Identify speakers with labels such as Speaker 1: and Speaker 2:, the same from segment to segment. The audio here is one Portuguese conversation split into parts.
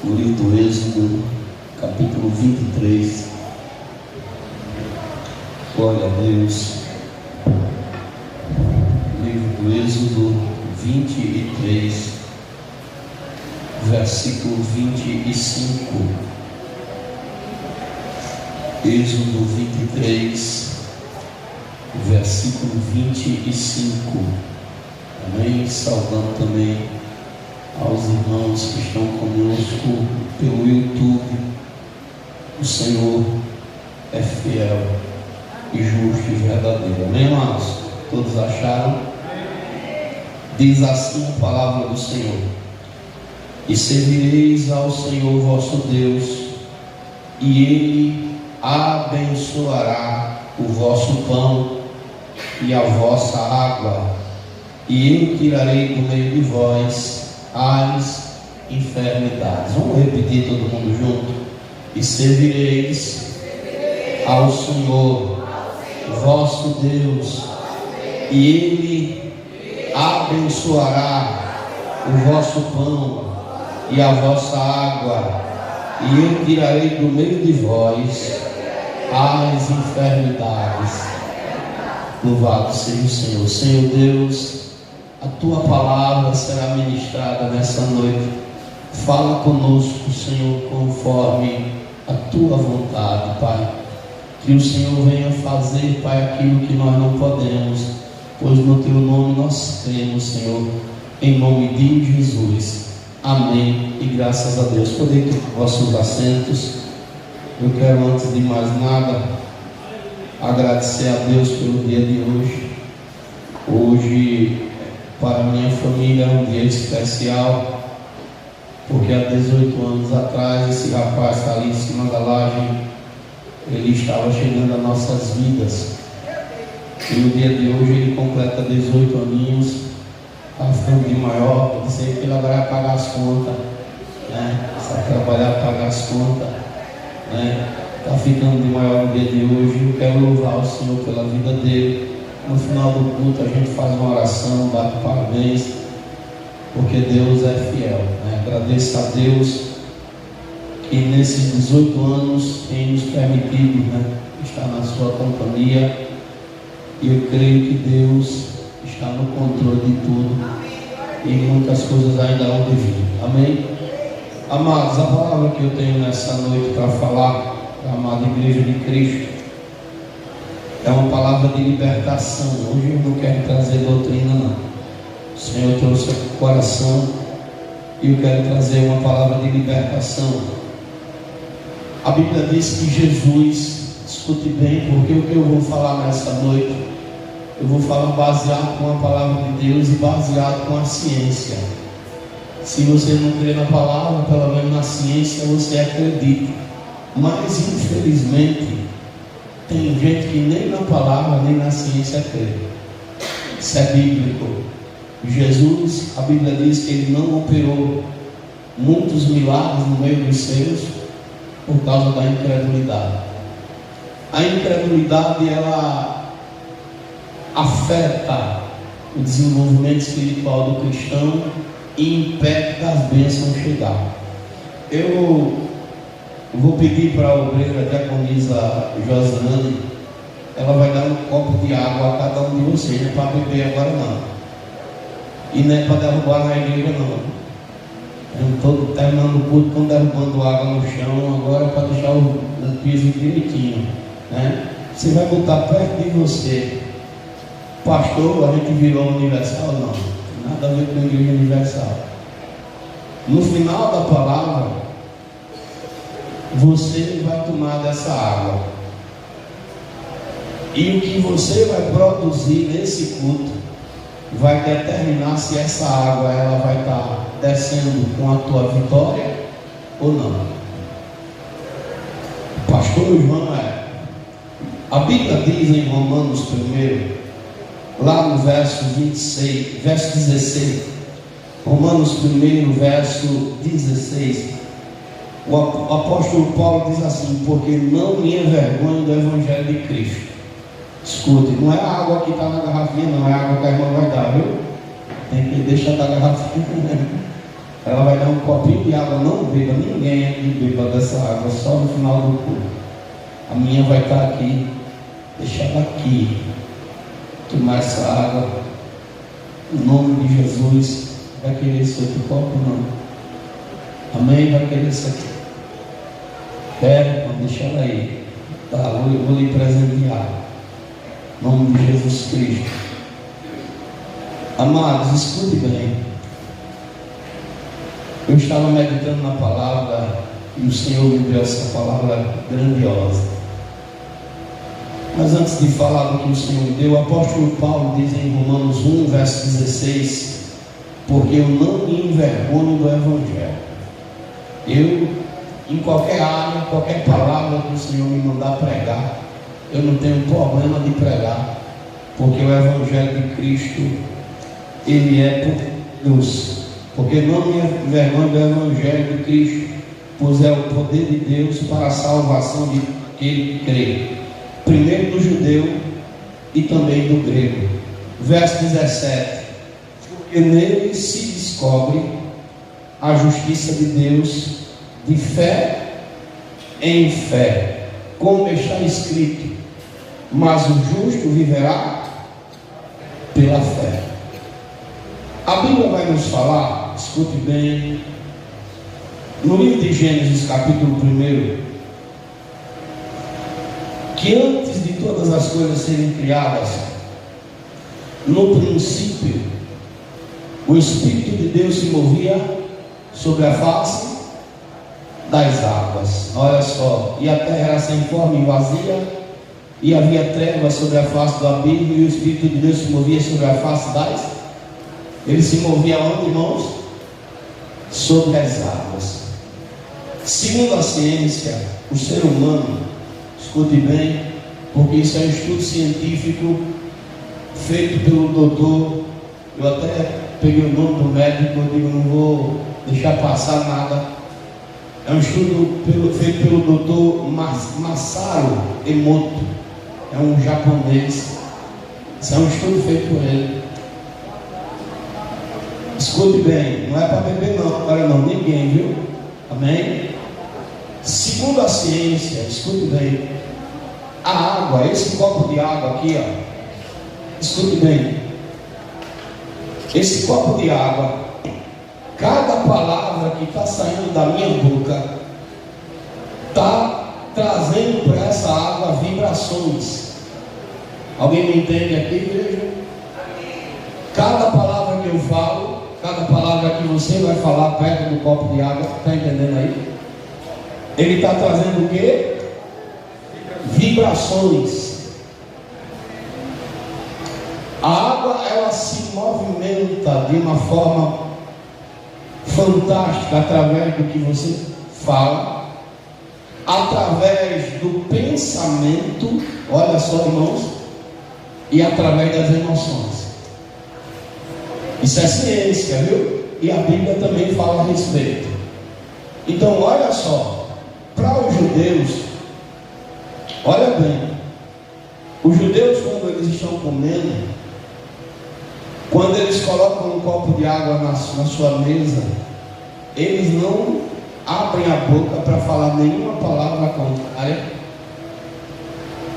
Speaker 1: no livro do Êxodo, capítulo 23. Glória a Deus. Livro do Êxodo 23, versículo 25. Êxodo 23, versículo 25. Amém. Saudando também aos irmãos que estão conosco pelo YouTube. O Senhor é fiel e justo e verdadeiro. Amém, irmãos? Todos acharam? Diz assim a palavra do Senhor: e servireis ao Senhor vosso Deus, e Ele abençoará o vosso pão e a vossa água, e eu tirarei do meio de vós as enfermidades. Vamos repetir todo mundo junto? E servireis ao Senhor vosso Deus, e Ele abençoará o vosso pão e a vossa água, e eu tirarei do meio de vós as enfermidades. Louvado seja o Senhor. Senhor Deus, a Tua palavra será ministrada nessa noite. Fala conosco, Senhor, conforme a Tua vontade, Pai. Que o Senhor venha fazer, Pai, aquilo que nós não podemos, pois no Teu nome nós cremos, Senhor, em nome de Jesus. Amém. E graças a Deus. Podem ter vossos assentos. Eu quero, antes de mais nada, agradecer a Deus pelo dia de hoje. Hoje, para minha família, é um dia especial, porque há 18 anos atrás, esse rapaz está ali em cima da laje, ele estava chegando às nossas vidas. E no dia de hoje ele completa 18 aninhos, está ficando de maior. Eu disse que ele agora vai pagar as contas, né? Vai trabalhar para pagar as contas, né? Está ficando de maior no dia de hoje. Eu quero louvar o Senhor pela vida dele. No final do culto a gente faz uma oração, bate parabéns, porque Deus é fiel, né? Agradeço a Deus que nesses 18 anos tem nos permitido, né, estar na sua companhia, e eu creio que Deus está no controle de tudo. Amém. E muitas coisas ainda hão de vir. Amém? Amados, a palavra que eu tenho nessa noite para falar para a amada Igreja de Cristo é uma palavra de libertação. Hoje eu não quero trazer doutrina, não. O Senhor trouxe o coração e eu quero trazer uma palavra de libertação. A Bíblia diz que Jesus, escute bem, porque o que eu vou falar nessa noite, eu vou falar baseado com a palavra de Deus e baseado com a ciência. Se você não crê na palavra, pelo menos na ciência você acredita. Mas infelizmente tem gente que nem na palavra nem na ciência crê. Isso é bíblico. Jesus, a Bíblia diz que ele não operou muitos milagres no meio dos seus por causa da incredulidade. A incredulidade, ela afeta o desenvolvimento espiritual do cristão e impede das bênçãos chegar. Eu vou pedir para a obreira, a diaconisa Josiane, ela vai dar um copo de água a cada um de vocês. Não é para beber agora não, e não é para derrubar na igreja não. Eu estou terminando o culto, estão derrubando água no chão, agora é para deixar o piso direitinho, né? Você vai botar perto de você. Pastor, a gente virou universal? Não, nada a ver com a igreja universal. No final da palavra, você vai tomar dessa água, e o que você vai produzir nesse culto vai determinar se essa água ela vai estar descendo com a tua vitória ou não. Pastor João, a Bíblia diz em Romanos 1, lá no verso 26, verso 16, Romanos 1, verso 16, o apóstolo Paulo diz assim: porque não me envergonho do Evangelho de Cristo. Escute, não é a água que está na garrafinha, não é a água que a irmã vai dar, viu? Tem que deixar da garrafinha. Ela vai dar um copinho de água, não beba, ninguém aqui beba dessa água, só no final do culto. A minha vai estar aqui, deixa ela aqui, tomar essa água, em nome de Jesus. Vai querer esse outro copo? Não. Amém? Vai querer isso aqui? Pega, deixa ela aí. Tá, vou lhe presentear. Em nome de Jesus Cristo. Amados, escute bem. Eu estava meditando na palavra e o Senhor me deu essa palavra grandiosa. Mas antes de falar do que o Senhor me deu, o apóstolo Paulo diz em Romanos 1, verso 16: porque eu não me envergonho do Evangelho. Eu, em qualquer área, qualquer palavra que o Senhor me mandar pregar, eu não tenho problema de pregar, porque o Evangelho de Cristo, ele é por Deus. Porque não me envergonho do Evangelho de Cristo, pois é o poder de Deus para a salvação de quem crê, primeiro do judeu e também do grego. Verso 17: porque nele se descobre a justiça de Deus de fé em fé, como está escrito: mas o justo viverá pela fé. A Bíblia vai nos falar, escute bem, no livro de Gênesis, capítulo 1, que antes de todas as coisas serem criadas, no princípio, o Espírito de Deus se movia sobre a face das águas. Olha só, e a terra era sem forma e vazia, e havia trevas sobre a face do abismo, e o Espírito de Deus se movia sobre a face das... Ele se movia onde, irmãos? Sobre as águas. Segundo a ciência, o ser humano, escute bem, porque isso é um estudo científico feito pelo doutor. Eu até peguei o nome do médico, eu digo, não vou deixar passar nada. É um estudo feito pelo doutor Masaru Emoto. É um japonês. Isso é um estudo feito por ele. Escute bem, não é para beber não, olha não, ninguém, viu? Amém? Segundo a ciência, escute bem, a água, esse copo de água aqui, ó, escute bem, esse copo de água, cada palavra que está saindo da minha boca, está trazendo para essa água vibrações. Alguém me entende aqui, igreja? Cada palavra que eu falo, cada palavra que você vai falar perto do copo de água, está entendendo aí? Ele está trazendo o quê? Vibrações. A água, ela se movimenta de uma forma fantástica através do que você fala, através do pensamento, olha só, irmãos, e através das emoções. Isso é ciência, viu? E a Bíblia também fala a respeito. Então, olha só, para os judeus, olha bem, os judeus, quando eles estão comendo, quando eles colocam um copo de água na sua mesa, eles não abrem a boca para falar nenhuma palavra contrária,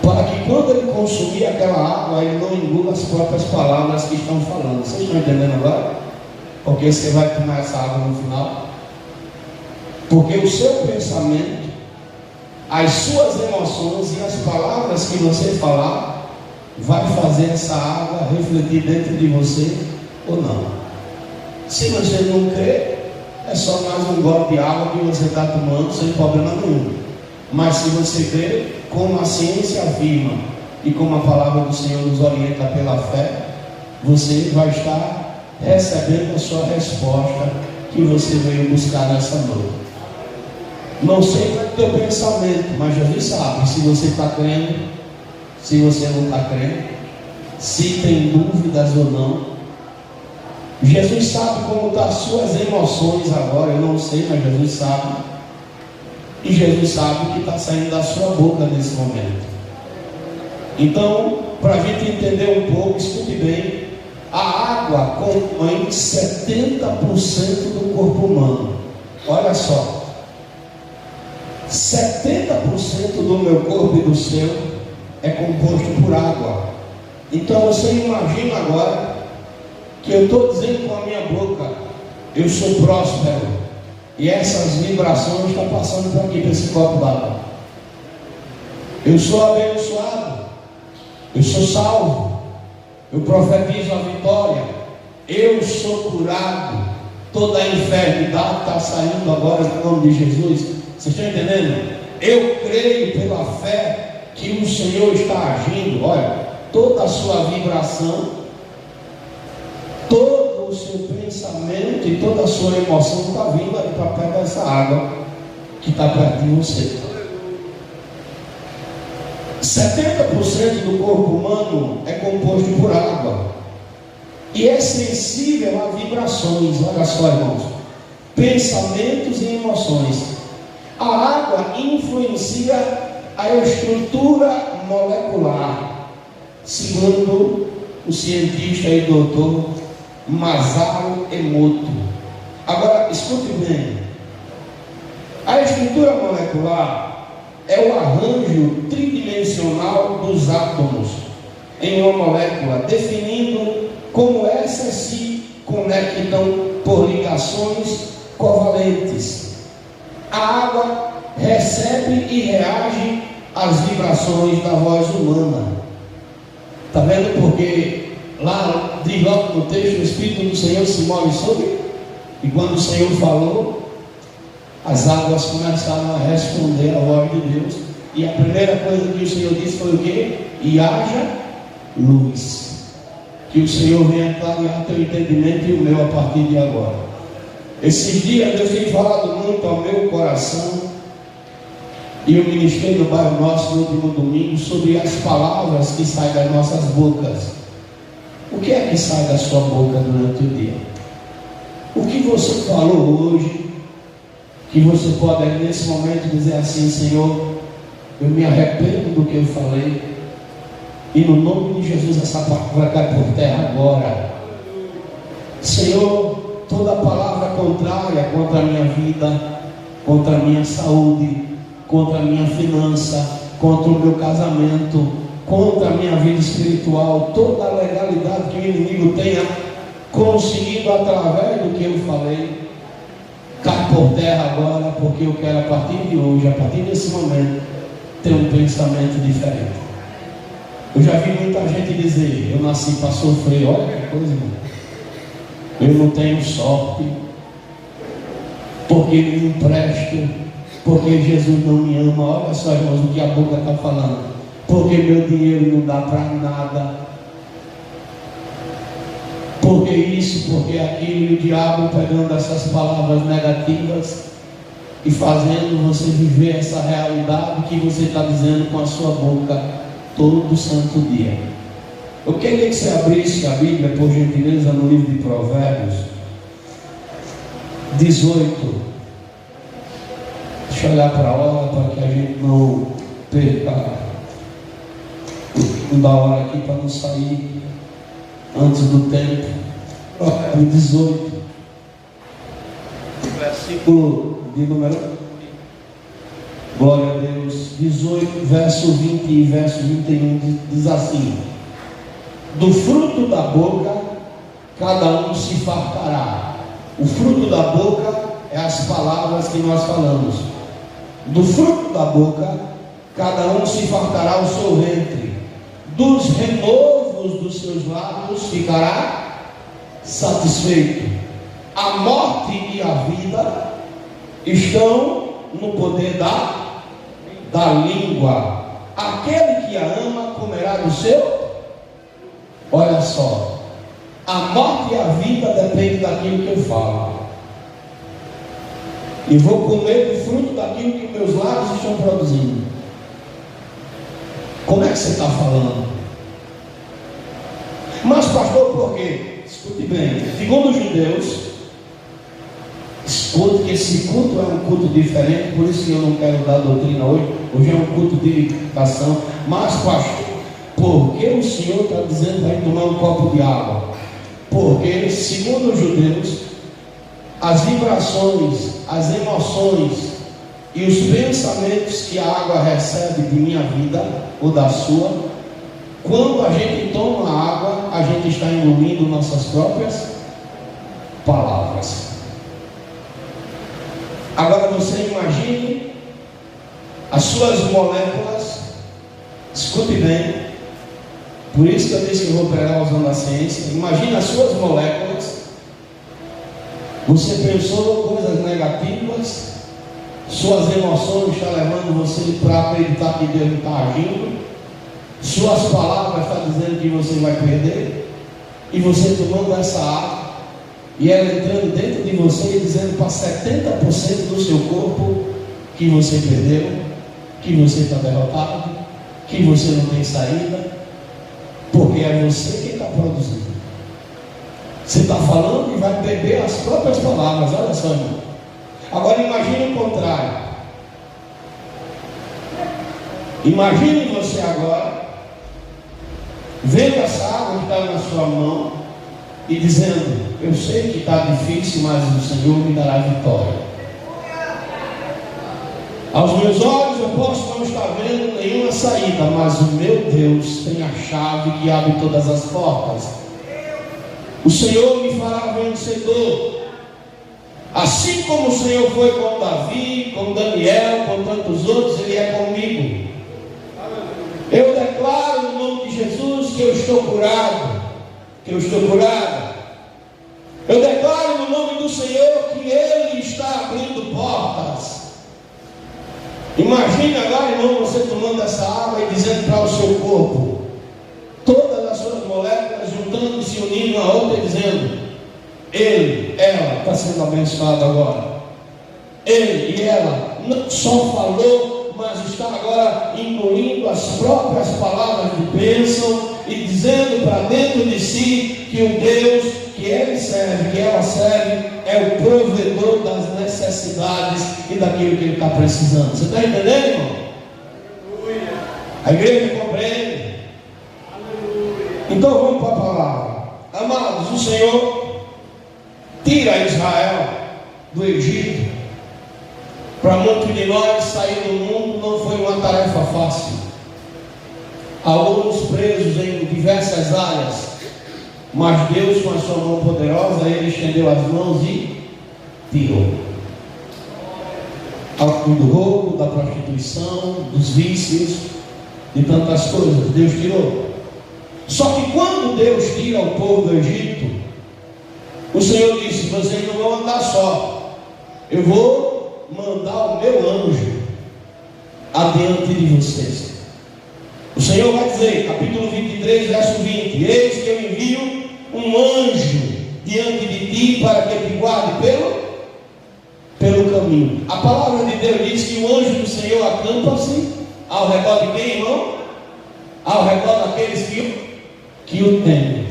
Speaker 1: para que quando ele consumir aquela água, ele não engula as próprias palavras que estão falando. Vocês estão entendendo agora? Porque você vai tomar essa água no final. Porque o seu pensamento, as suas emoções e as palavras que você falar, vai fazer essa água refletir dentro de você ou não. Se você não crê, é só mais um gole de água que você está tomando sem problema nenhum. Mas se você crê, como a ciência afirma e como a palavra do Senhor nos orienta pela fé, você vai estar recebendo a sua resposta que você veio buscar nessa noite. Não sei qual é o teu pensamento, mas Jesus sabe se você está crendo, se você não está crendo, se tem dúvidas ou não. Jesus sabe como estão as suas emoções agora, eu não sei, mas Jesus sabe. E Jesus sabe o que está saindo da sua boca nesse momento. Então, para a gente entender um pouco, escute bem, A água compõe 70% do corpo humano. Olha só, 70% do meu corpo e do seu é composto por água. Então você imagina agora que eu estou dizendo com a minha boca: eu sou próspero, e essas vibrações estão passando por aqui, para esse copo d'água. Eu sou abençoado, eu sou salvo, eu profetizo a vitória, eu sou curado, toda a enfermidade está saindo agora no nome de Jesus. Vocês estão entendendo? Eu creio pela fé que o Senhor está agindo. Olha, toda a sua vibração, todo o seu pensamento e toda a sua emoção está vindo aí para perto dessa água que está perto de você. 70% do corpo humano é composto por água e é sensível a vibrações. Olha só, irmãos, pensamentos e emoções. A água influencia a estrutura molecular, segundo o cientista e doutor Masaru Emoto. Agora, escute bem. A estrutura molecular é o arranjo tridimensional dos átomos em uma molécula, definindo como essas se conectam por ligações covalentes. A água recebe e reage às vibrações da voz humana. Está vendo? Porque lá, diz logo no texto, o Espírito do Senhor se move sobre, e quando o Senhor falou, as águas começaram a responder à voz de Deus, e a primeira coisa que o Senhor disse foi o quê? E haja luz. Que o Senhor venha clarear teu entendimento e o meu a partir de agora. Esses dias Deus tem falado muito ao meu coração, e eu ministrei no bairro nosso no último domingo sobre as palavras que saem das nossas bocas. O que é que sai da sua boca durante o dia? O que você falou hoje, que você pode nesse momento dizer assim: Senhor, eu me arrependo do que eu falei, e no nome de Jesus essa palavra vai cair por terra agora. Senhor, toda palavra contrária contra a minha vida, contra a minha saúde, contra a minha finança, contra o meu casamento, contra a minha vida espiritual, toda a legalidade que o inimigo tenha conseguido através do que eu falei, cai por terra agora, porque eu quero a partir de hoje, a partir desse momento, ter um pensamento diferente. Eu já vi muita gente dizer: eu nasci para sofrer. Olha que coisa, irmão. Eu não tenho sorte, porque me empresto, porque Jesus não me ama. Olha só, irmãos, o que a boca está falando. Porque meu dinheiro não dá para nada, porque isso, porque aquilo, e o diabo pegando essas palavras negativas e fazendo você viver essa realidade que você está dizendo com a sua boca todo santo dia. Eu queria que você abrisse a Bíblia, por gentileza, no livro de Provérbios 18. Deixa eu olhar para a hora, para que a gente não perca da hora aqui, para não sair antes do tempo. Provérbios 18, versículo de número, glória a Deus, 18, verso 20 e verso 21, diz assim: do fruto da boca cada um se fartará. O fruto da boca é as palavras que nós falamos. Do fruto da boca cada um se fartará o seu ventre, dos renovos dos seus lábios ficará satisfeito. A morte e a vida estão no poder da língua. Aquele que a ama comerá do seu. Olha só, a morte e a vida dependem daquilo que eu falo. E vou comer do fruto daquilo que meus lábios estão produzindo. Como é que você está falando? Mas pastor, por quê? Escute bem, segundo os judeus, escute que esse culto é um culto diferente, por isso que eu não quero dar doutrina hoje. Hoje é um culto de edificação. Mas pastor, por que o Senhor está dizendo para ir tomar um copo de água? Porque, segundo os judeus, as vibrações, as emoções e os pensamentos que a água recebe de minha vida ou da sua, quando a gente toma água, a gente está engolindo nossas próprias palavras. Agora você imagine as suas moléculas, escute bem, por isso que eu disse que eu vou pregar usando a ciência. Imagine as suas moléculas. Você pensou coisas negativas, suas emoções estão levando você para acreditar que Deus está agindo, suas palavras estão dizendo que você vai perder, e você tomando essa água, e ela entrando dentro de você e dizendo para 70% do seu corpo que você perdeu, que você está derrotado, que você não tem saída, porque é você que está produzindo. Você está falando e vai beber as próprias palavras. Olha só, irmão. Agora imagine o contrário. Imagine você agora vendo essa água que está na sua mão e dizendo: eu sei que está difícil, mas o Senhor me dará vitória. Aos meus olhos eu posso não estar vendo nenhuma saída, mas o meu Deus tem a chave que abre todas as portas. O Senhor me fará vencedor. Assim como o Senhor foi com Davi, com Daniel, com tantos outros, Ele é comigo. Eu declaro no nome de Jesus que eu estou curado, que eu estou curado. Eu declaro no nome do Senhor que Ele está abrindo portas. Imagine agora, irmão, você tomando essa água e dizendo para o seu corpo, todas as suas moléculas juntando e se unindo uma outra e dizendo: ele, ela está sendo abençoado agora. Ele e ela não só falou, mas está agora incluindo as próprias palavras de bênção e dizendo para dentro de si que o Deus que ele serve, que ela serve, é o provedor das necessidades e daquilo que ele está precisando. Você está entendendo, irmão? Aleluia. A igreja compreende? Aleluia. Então vamos para a palavra. Amados, o Senhor tira Israel do Egito. Para muitos de nós, sair do mundo não foi uma tarefa fácil. Alguns presos em diversas áreas, mas Deus, com a sua mão poderosa, Ele estendeu as mãos e tirou. Do roubo, da prostituição, dos vícios, de tantas coisas, Deus tirou. Só que quando Deus tira o povo do Egito, o Senhor disse: vocês não vão andar só, eu vou mandar o meu anjo adiante de vocês. O Senhor vai dizer, capítulo 23, verso 20: eis que eu envio um anjo diante de ti para que te guarde pelo caminho. A palavra de Deus diz que o anjo do Senhor acampa-se ao redor de quem, irmão? Ao redor daqueles que o temem.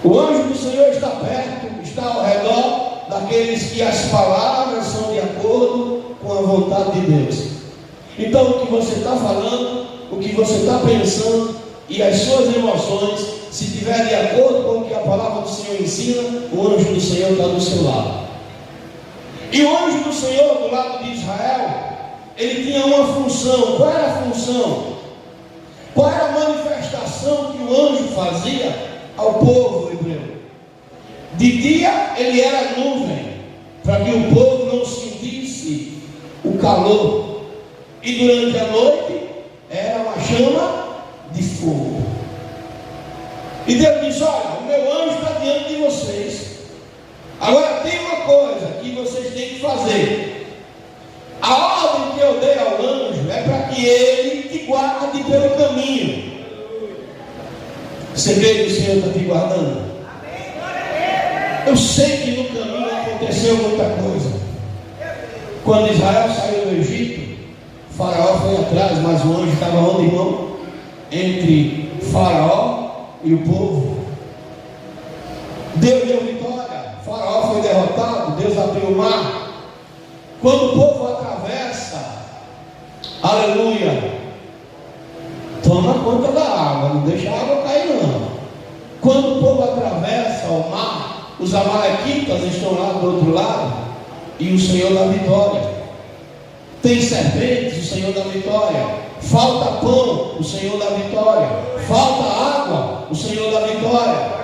Speaker 1: O anjo do Senhor está perto, está ao redor daqueles que as palavras são de acordo com a vontade de Deus. Então o que você está falando, o que você está pensando e as suas emoções, se estiver de acordo com o que a palavra do Senhor ensina, o anjo do Senhor está do seu lado. E o anjo do Senhor do lado de Israel, ele tinha uma função. Qual era a função? Qual era a manifestação que o anjo fazia ao povo hebreu? De dia ele era nuvem, para que o povo não sentisse o calor, e durante a noite era uma chama de fogo. E Deus diz: olha, o meu anjo está diante de vocês. Agora tem uma coisa que vocês têm que fazer. A ordem que eu dei ao anjo é para que ele te guarde pelo caminho. Você vê que o Senhor está te guardando? Eu sei que no caminho aconteceu muita coisa. Quando Israel saiu do Egito, Faraó foi atrás, mas o anjo estava onde, irmão? Entre Faraó e o povo. Deus deu vitória. Faraó foi derrotado. Deus abriu o mar. Quando o povo atravessa, aleluia, toma conta da água, não deixa a água cair não. Quando o povo atravessa o mar, os amalequitas estão lá do outro lado, e o Senhor dá vitória. Tem serpentes, o Senhor dá vitória. Falta pão, o Senhor dá vitória. Falta água, o Senhor dá vitória.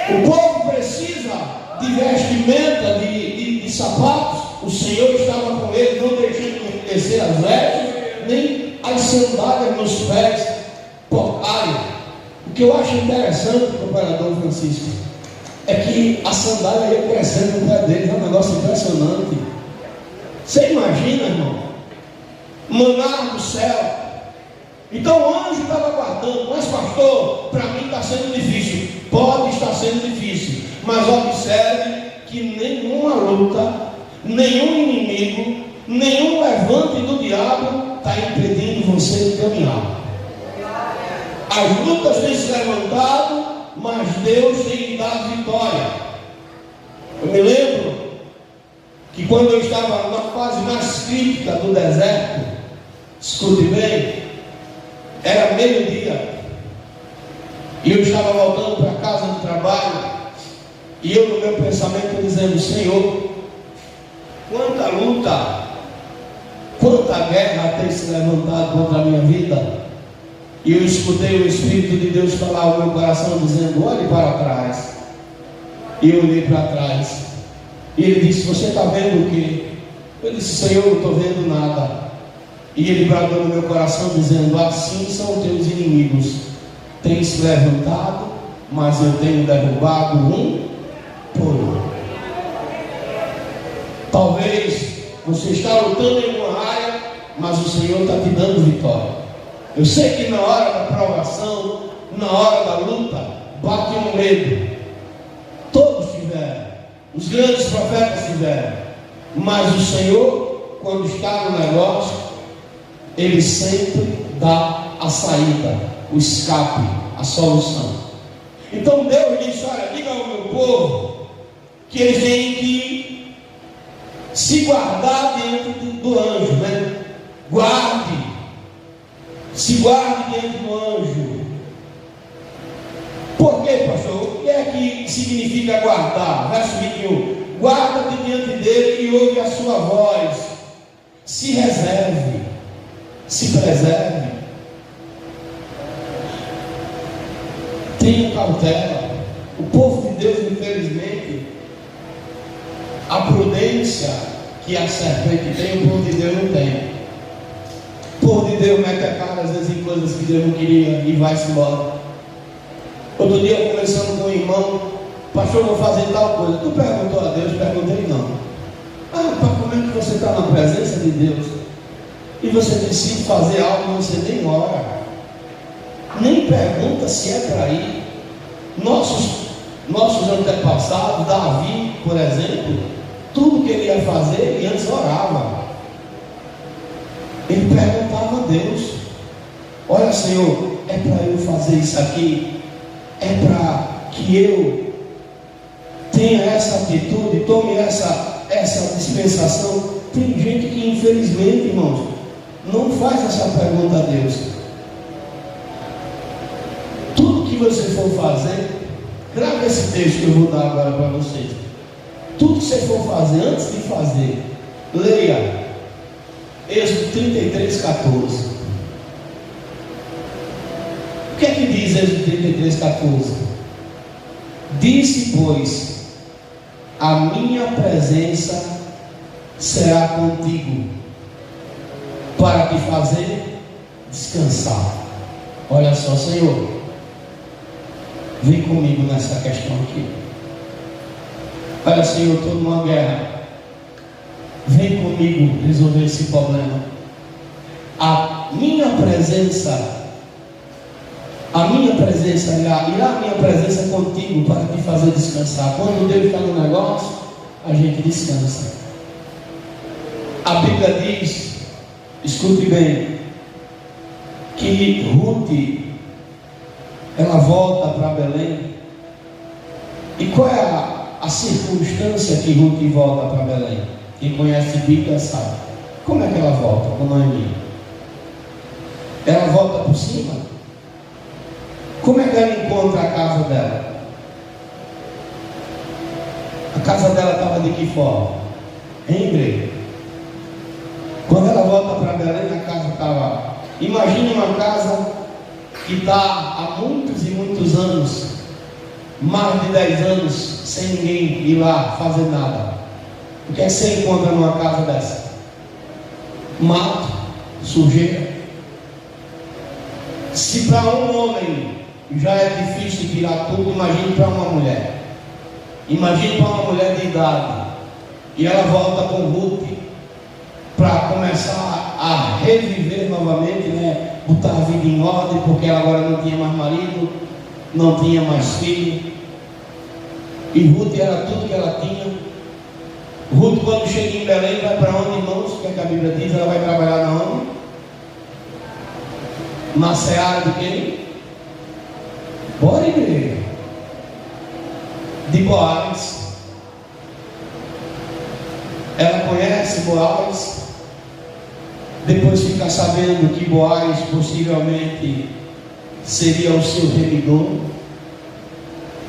Speaker 1: O povo precisa de vestimenta, de sapatos, o Senhor estava com eles, não deixando enriquecer as vestes, nem as sandálias nos pés porcarem. O que eu acho interessante, companheiro Francisco, é que a sandália ia crescendo no pé deles, é um negócio impressionante. Você imagina, irmão? Maná do céu. Então o anjo estava aguardando, mas pastor, para mim está sendo difícil. Pode estar sendo difícil, mas observe que nenhuma luta, nenhum inimigo, nenhum levante do diabo está impedindo você de caminhar. As lutas têm se levantado, mas Deus tem lhe dado vitória. Eu me lembro que quando eu estava na fase mais crítica do deserto, escute bem, era meio-dia, e eu estava voltando para casa do trabalho, e eu no meu pensamento dizendo: Senhor, quanta luta, quanta guerra tem se levantado contra a minha vida. E eu escutei o Espírito de Deus falar ao meu coração dizendo: olhe para trás. E eu olhei para trás, e ele disse: você está vendo o quê? Eu disse: Senhor, eu não estou vendo nada. E ele bradou no meu coração dizendo: assim são teus inimigos, têm se levantado, mas eu tenho derrubado um por um. Talvez você está lutando em uma área, mas o Senhor está te dando vitória. Eu sei que na hora da provação, na hora da luta, bate um medo. Todos tiveram, os grandes profetas tiveram, mas o Senhor, quando está no negócio, Ele sempre dá a saída, o escape, a solução. Então Deus disse: olha, diga ao meu povo que eles têm que se guardar diante do anjo, né? Se guarde diante do anjo. Por quê, pastor? O que é que significa guardar? Verso 21. Guarda-te diante dele e ouve a sua voz. Se reserve, se preserve. Tenha cautela. O povo de Deus, infelizmente, a prudência que a serpente tem, o povo de Deus não tem. O povo de Deus mete a cara às vezes em coisas que Deus não queria e vai-se embora. Outro dia eu conversando com um irmão: pastor, vou fazer tal coisa. Tu perguntou a Deus? Perguntei não. Como é que você está na presença de Deus e você decide fazer algo e você nem ora, nem pergunta se é para ir? Nossos antepassados, Davi, por exemplo, tudo que ele ia fazer, ele antes orava. Ele perguntava a Deus: olha, Senhor, é para eu fazer isso aqui? É para que eu tenha essa atitude, tome essa dispensação? Tem gente que, infelizmente, irmãos, não faz essa pergunta a Deus. Tudo que você for fazer, grave esse texto que eu vou dar agora para vocês. Tudo que você for fazer, antes de fazer, leia Êxodo 33, 14. O que é que diz Êxodo 33, 14? Disse, pois, a minha presença será contigo, para te fazer descansar. Olha só, Senhor, vem comigo nessa questão aqui. Olha, Senhor, estou numa guerra. Vem comigo resolver esse problema. A minha presença irá a minha presença contigo para te fazer descansar. Quando Deus está no negócio, a gente descansa. A Bíblia diz, escute bem, que Ruth, ela volta para Belém. E qual é a circunstância que Ruth volta para Belém? Quem conhece Bíblia sabe. Como é que ela volta com Noemi? Ela volta por cima? Como é que ela encontra a casa dela? A casa dela estava de que forma? Em igreja. Quando ela volta para Belém, a casa estava. Imagine uma casa que está há muitos e muitos anos, mais de 10 anos, sem ninguém ir lá fazer nada. O que é que você encontra numa casa dessa? Mato, sujeira. Se para um homem já é difícil tirar tudo, imagine para uma mulher. Imagine para uma mulher de idade. E ela volta com Ruth para começar a reviver novamente, né? Botar a vida em ordem, porque ela agora não tinha mais marido, não tinha mais filho. E Ruth era tudo que ela tinha. Ruth, quando chega em Belém, vai para onde, irmãos? O que é que a Bíblia diz? Ela vai trabalhar na onde? Na seara de quem? Bora, igreja. De Boaz. Ela conhece Boaz. Depois fica sabendo que Boaz possivelmente seria o seu remidor.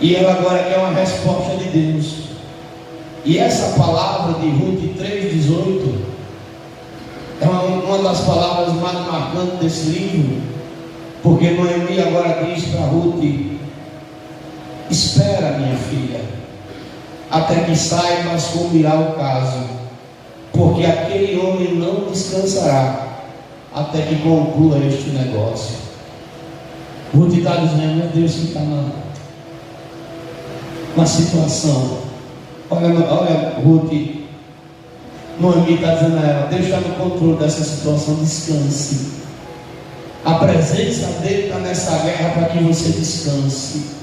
Speaker 1: E ela agora quer uma resposta de Deus. E essa palavra de Ruth 3,18 é uma das palavras mais marcantes desse livro, porque Noemi agora diz para Ruth: espera, minha filha, até que saibas como irá o caso, porque aquele homem não descansará até que conclua este negócio. Ruth está dizendo: meu Deus, que está na situação. Olha, Ruth, Noemi está dizendo a ela: Deus está no controle dessa situação, descanse. A presença dele está nessa guerra para que você descanse.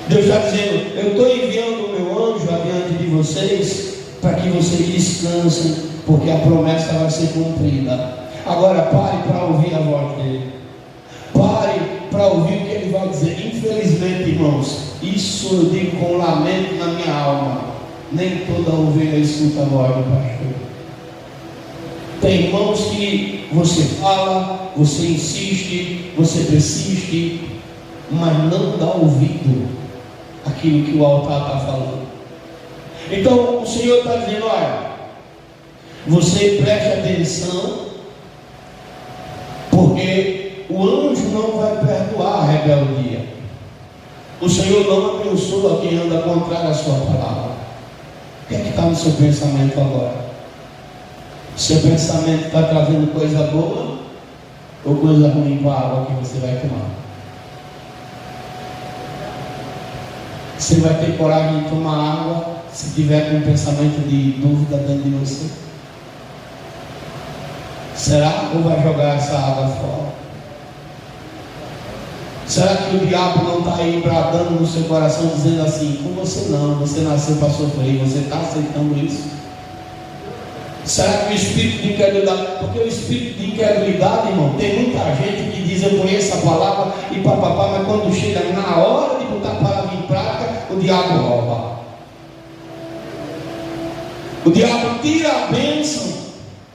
Speaker 1: Deus está dizendo: eu estou enviando o meu anjo adiante de vocês para que vocês descansem, porque a promessa vai ser cumprida. Agora pare para ouvir a voz dele. Pare para ouvir o que ele vai dizer. Infelizmente, irmãos, isso eu digo com lamento na minha alma, nem toda ovelha escuta a voz do pastor. Tem irmãos que você fala, você insiste, você persiste, mas não dá ouvido àquilo que o altar está falando. Então o Senhor está dizendo: olha, você preste atenção, porque o anjo não vai perdoar a rebeldia. O Senhor não abençoa quem anda contrário à sua palavra. O que é que está no seu pensamento agora? Seu pensamento está trazendo coisa boa ou coisa ruim para a água que você vai tomar? Você vai ter coragem de tomar água se tiver com um pensamento de dúvida dentro de você? Será ou vai jogar essa água fora? Será que o diabo não está aí bradando no seu coração, dizendo assim: com você não, você nasceu para sofrer, você está aceitando isso? Será que o espírito de incredulidade, porque o espírito de incredulidade, irmão, tem muita gente que diz: eu conheço a palavra e papapá, mas quando chega na hora de botar a palavra em prática, o diabo rouba. O diabo tira a bênção,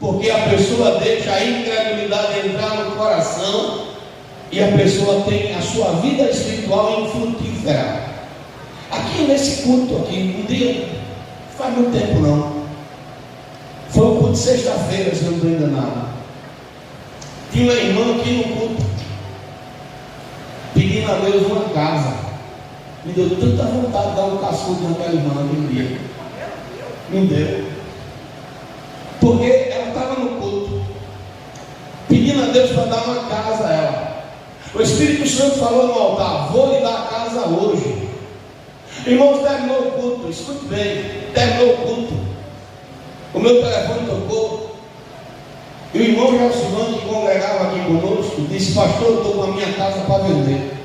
Speaker 1: porque a pessoa deixa a incredulidade entrar no coração e a pessoa tem a sua vida espiritual infrutífera. Aqui nesse culto aqui, um dia, faz muito tempo não, foi um culto de sexta-feira, se eu não estou enganado. Tinha uma irmã aqui no culto pedindo a Deus uma casa. Me deu tanta vontade de dar um caçudo naquela irmã naquele dia. Me deu. Porque ela estava no culto pedindo a Deus para dar uma casa a ela. O Espírito Santo falou no altar: vou lhe dar a casa hoje. Irmãos, terminou o culto, escute bem, terminou o culto, o meu telefone tocou, e o irmão Gelsimão, que congregava aqui conosco, disse: pastor, eu estou com a minha casa para vender.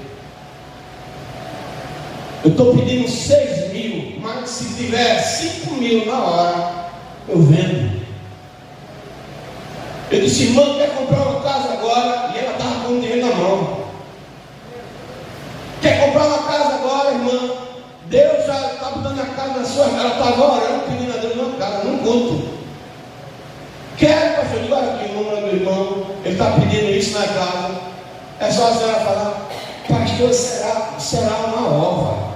Speaker 1: Eu estou pedindo 6 mil, mas se tiver 5 mil na hora, eu vendo. Eu disse: irmã, quer comprar uma casa agora? E ela estava com o dinheiro na mão. Quer comprar uma casa agora, irmã? Deus já está botando a casa na sua mão. Ela estava orando, pedindo a Deus uma casa, num culto. Quer, pastor? Eu digo: aqui o número do irmão, ele está pedindo isso na casa. É só a senhora falar: pastor, pastor, será uma ova.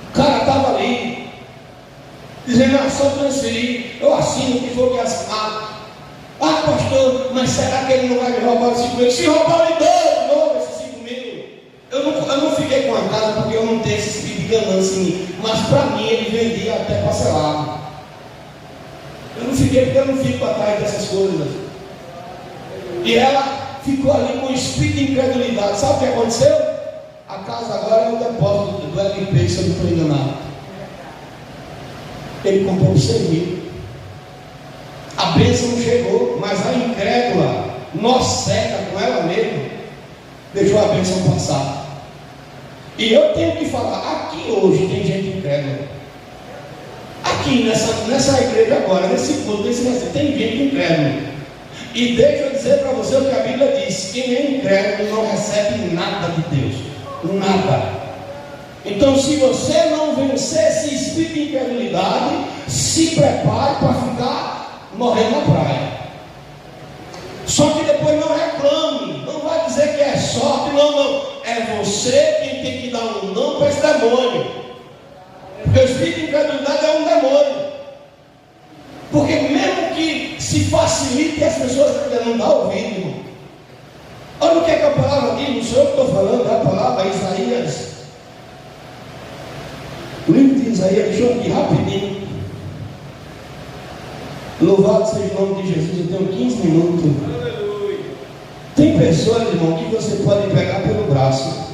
Speaker 1: O cara estava ali, dizendo, só transferir, eu assino o que for que assinar. Pastor, mas será que ele não vai me roubar os 5 mil? Se roubar, ele deu de novo esses 5 mil. Eu não fiquei com a casa porque eu não tenho esse tipo de ganância em mim. Mas para mim ele vendia até parcelado. Eu não fiquei porque eu não fico atrás dessas coisas. E ela ficou ali com o espírito de incredulidade. Sabe o que aconteceu? A casa agora é um depósito do LP, se eu não estou enganado. Ele comprou por 100 mil. A bênção não chegou, mas a incrédula, nó seca com ela mesma, deixou a bênção passar. E eu tenho que falar, aqui hoje tem gente incrédula. Aqui nessa igreja agora, nesse culto, tem gente incrédula. E deixa eu dizer para você o que a Bíblia diz: quem é incrédulo não recebe nada de Deus. Nada. Então, se você não vencer esse espírito de incredulidade, se prepare para ficar morrendo na praia. Só que depois não reclame, não vai dizer que é sorte, não. É você quem tem que dar um não para esse demônio. Porque o espírito de incredulidade é um demônio. Porque mesmo que se facilite, as pessoas ainda não dão ouvido, irmão. Olha o que é que a palavra diz, não sou eu que estou falando, é a palavra Isaías. O livro de Isaías, deixa eu aqui rapidinho. Louvado seja o nome de Jesus, eu tenho 15 minutos. Aleluia. Tem pessoas, irmão, que você pode pegar pelo braço.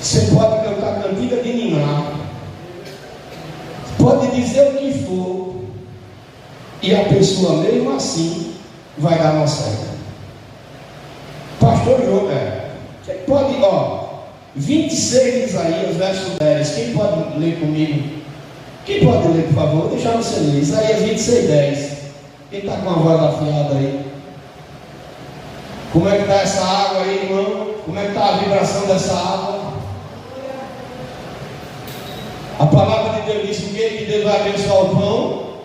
Speaker 1: Você pode cantar a cantiga de Niná. Pode dizer o que for. E a pessoa mesmo assim vai dar uma certa. Pastor João, pode, 26 de Isaías, verso 10. Quem pode ler comigo? Quem pode ler, por favor? Vou deixar você ler. Isaías 26, 10. Quem está com a voz afiada aí? Como é que está essa água aí, irmão? Como é que está a vibração dessa água? A palavra de Deus diz que Deus vai abençoar o pão,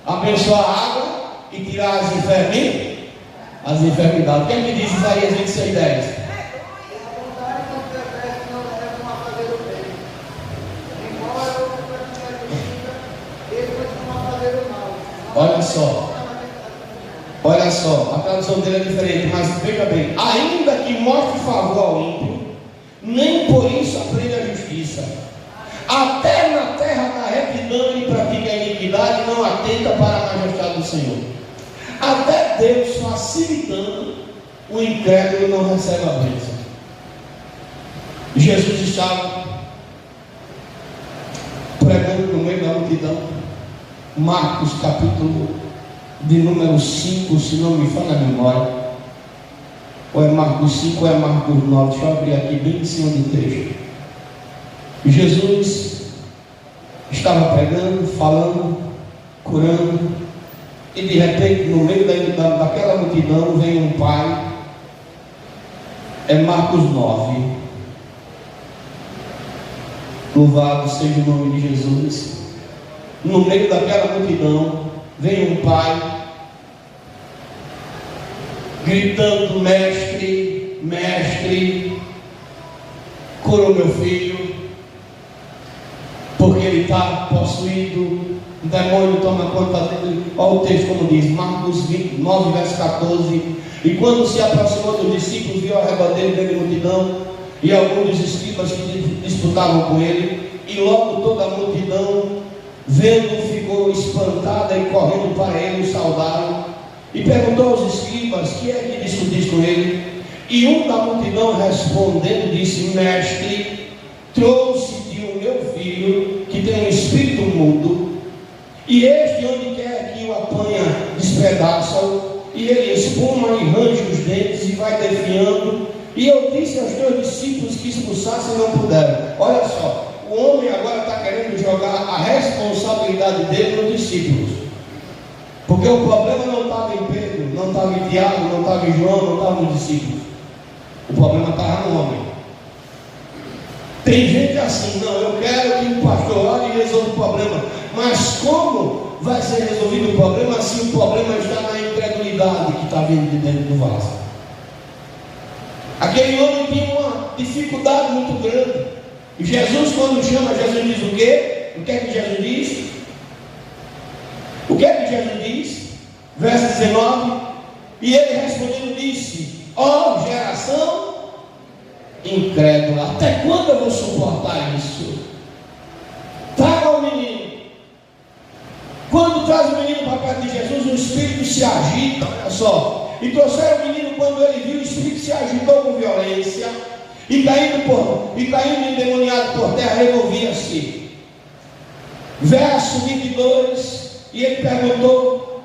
Speaker 1: abençoar a água e tirar as enfermidades. Quem me diz Isaías 26, 10? Olha só, a tradução dele é diferente, mas veja bem: ainda que mostre favor ao ímpio, nem por isso aprende a justiça. Até na terra da retidão e pratica a iniquidade, não atenta para a majestade do Senhor. Até Deus facilitando, o incrédulo não recebe a bênção. Jesus estava pregando no meio da multidão. Marcos capítulo de número 5, se não me falha a memória. Ou é Marcos 5 ou é Marcos 9. Deixa eu abrir aqui bem em cima do texto. Jesus estava pregando, falando, curando, e de repente no meio daquela multidão vem um pai. É Marcos 9. Louvado seja o nome de Jesus. No meio daquela multidão vem um pai gritando: mestre, mestre, cura o meu filho, porque ele está possuído, o demônio toma conta dele. Olha o texto como diz, Marcos 9, verso 14. E quando se aproximou dos discípulos, viu ao redor dele grande multidão e alguns dos escribas que disputavam com ele, e logo toda a multidão, vendo, ficou espantada e correndo para ele, o saudaram, e perguntou aos escribas: que é que discutis com ele? E um da multidão respondendo disse: mestre, trouxe-te o meu filho, que tem um espírito mudo, e este onde quer que o apanha despedaça-o, e ele espuma e range os dentes e vai defiando. E eu disse aos teus discípulos que expulsassem e não puderam. Olha só, o homem agora está querendo jogar a responsabilidade dele nos discípulos, porque o problema não estava em Pedro, não estava em Tiago, não estava em João, não estava nos discípulos. O problema estava no homem. Tem gente assim: não, eu quero que o pastor ore e resolva o problema. Mas como vai ser resolvido o problema se o problema está na incredulidade que está vindo de dentro do vaso? Aquele homem tinha dificuldade muito grande. E Jesus, quando chama, Jesus diz o quê? O que é que Jesus diz? O que é que Jesus diz? Verso 19. E ele respondendo disse: ó geração incrédula, até quando eu vou suportar isso? Traga o menino. Quando traz o menino para perto de Jesus, o espírito se agita, olha só. E trouxeram o menino, quando ele viu, o espírito se agitou com violência, e caindo endemoniado por terra, revolvia-se. Verso 22, e ele perguntou,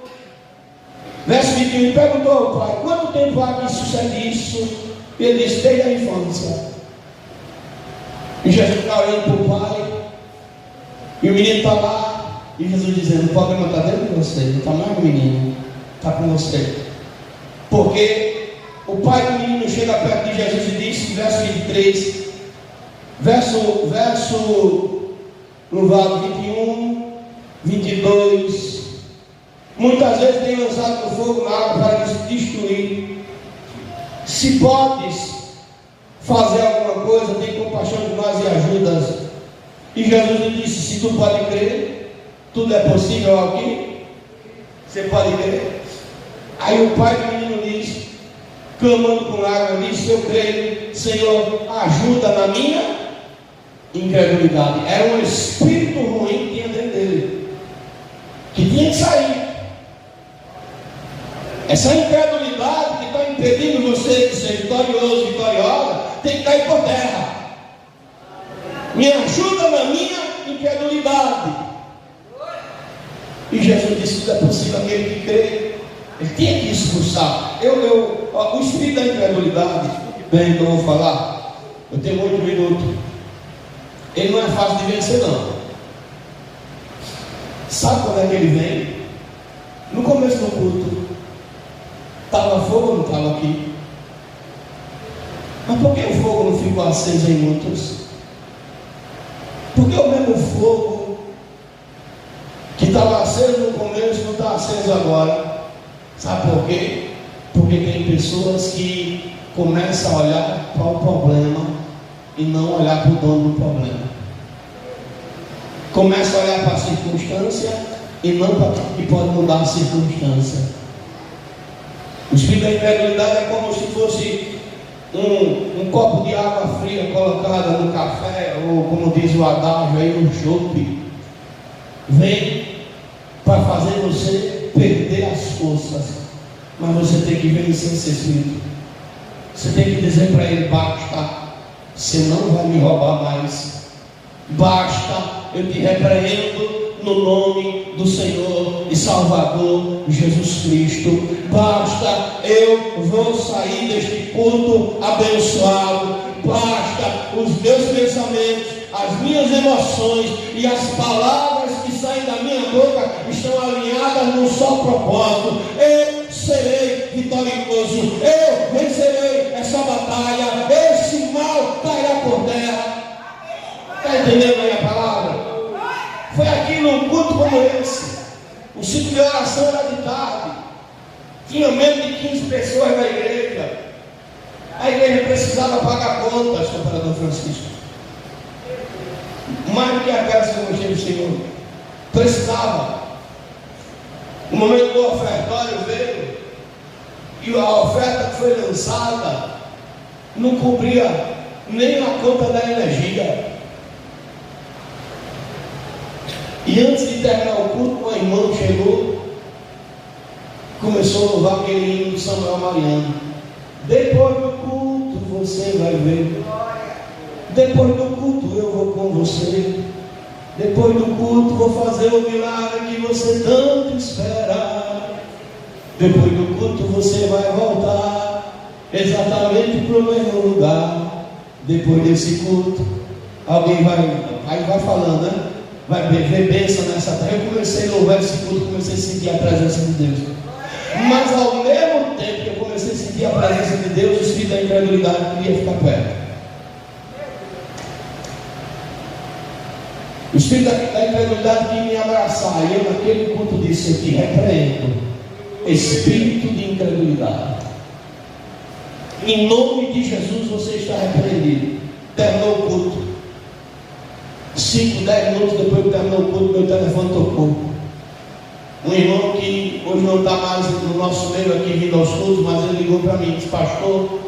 Speaker 1: verso 21, ele perguntou ao pai: quanto tempo há que sucede isso? E ele disse: desde a infância. E Jesus está olhando para o pai, e o menino está lá, e Jesus dizendo: o problema está dentro de você, não está mais o menino, está com você. Porque o pai do menino chega perto de Jesus e diz, verso 23, verso louvado 21, 22, muitas vezes tem lançado no fogo na água para destruir. Se podes fazer alguma coisa, tem compaixão de nós e ajuda-nos. E Jesus lhe disse: se tu pode crer, tudo é possível aqui. Você pode crer? Aí o pai do menino diz, clamando com lágrimas, disse: eu creio, Senhor, ajuda na minha incredulidade. Era um espírito ruim que tinha dentro dele, que tinha que sair. Essa incredulidade que está impedindo você de ser vitorioso, vitoriosa, tem que cair por terra. Me ajuda na minha incredulidade. E Jesus disse: tudo é possível aquele que crê. Ele tinha que expulsar. O espírito da incredulidade, bem, que eu vou falar, eu tenho 8 minutos. Ele não é fácil de vencer, não. Sabe quando é que ele vem? No começo do culto, estava fogo ou não estava aqui? Mas por que o fogo não ficou aceso em muitos? Por que o mesmo fogo que estava aceso no começo não está aceso agora? Sabe por quê? Porque tem pessoas que começam a olhar para o problema e não olhar para o dono do problema. Começam a olhar para a circunstância e não para o que pode mudar a circunstância. O espírito da incredulidade é como se fosse um copo de água fria colocada no café, ou como diz o adágio aí, no chope. Vem para fazer você perder as forças. Mas você tem que vencer esse espírito. Você tem que dizer para ele: basta, você não vai me roubar mais. Basta, eu te repreendo no nome do Senhor e Salvador Jesus Cristo. Basta, eu vou sair deste culto abençoado. Basta, os meus pensamentos, as minhas emoções e as palavras que saem da minha boca estão alinhadas num só propósito. Eu serei vitorioso, eu vencerei essa batalha, esse mal cairá por terra. Está entendendo aí a palavra? Foi aqui num culto como esse. O ciclo de oração era de tarde. Tinha menos de 15 pessoas na igreja. A igreja precisava pagar contas, Companheiro Francisco. Mais do que aquelas que eu gostei do Senhor. Precisava. O momento do ofertório veio. E a oferta que foi lançada não cobria nem a conta da energia. E antes de terminar o culto, uma irmã chegou, começou a louvar aquele hino de Samuel Mariano. Depois do culto você vai ver. Depois do culto eu vou com você. Depois do culto vou fazer o milagre que você tanto espera. Depois do culto você vai voltar exatamente para o mesmo lugar. Depois desse culto, alguém vai falando, né? Vai ver bênção nessa terra. Eu comecei a louvar esse culto, comecei a sentir a presença de Deus. Mas ao mesmo tempo que eu comecei a sentir a presença de Deus, o espírito da incredulidade queria ficar perto. O espírito da incredulidade queria me abraçar. E eu naquele culto disse: eu te repreendo, espírito de incredulidade. Em nome de Jesus você está repreendido. Terminou o culto. 5, 10 minutos depois que terminou o culto, meu telefone tocou. Um irmão que hoje não está mais no nosso meio aqui vindo aos cultos, mas ele ligou para mim e disse: pastor,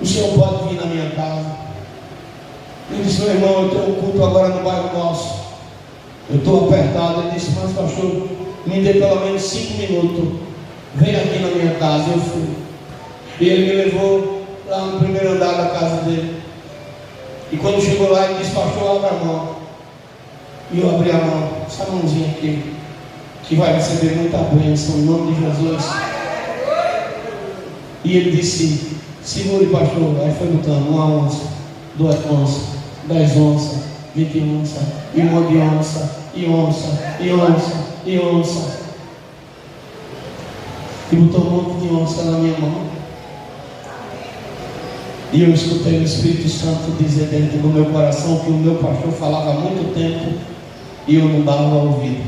Speaker 1: o senhor pode vir na minha casa? Eu disse: meu irmão, eu tenho um culto agora no bairro nosso, eu estou apertado. Ele disse: mas pastor, me dê pelo menos 5 minutos, vem aqui na minha casa. Eu fui, e ele me levou lá no primeiro andar da casa dele. E quando chegou lá, ele disse: pastor, abra a mão. E eu abri a mão, essa mãozinha aqui, que vai receber muita bênção em nome de Jesus. E ele disse: segure, pastor. Aí foi botando 1 onça, 2 onças, 10 onças, 20 onças, e 1 de onça, e onça, e onça, e onça. E botou um monte de onça na minha mão. E eu escutei o Espírito Santo dizer dentro do meu coração que o meu pastor falava há muito tempo e eu não dava ouvido.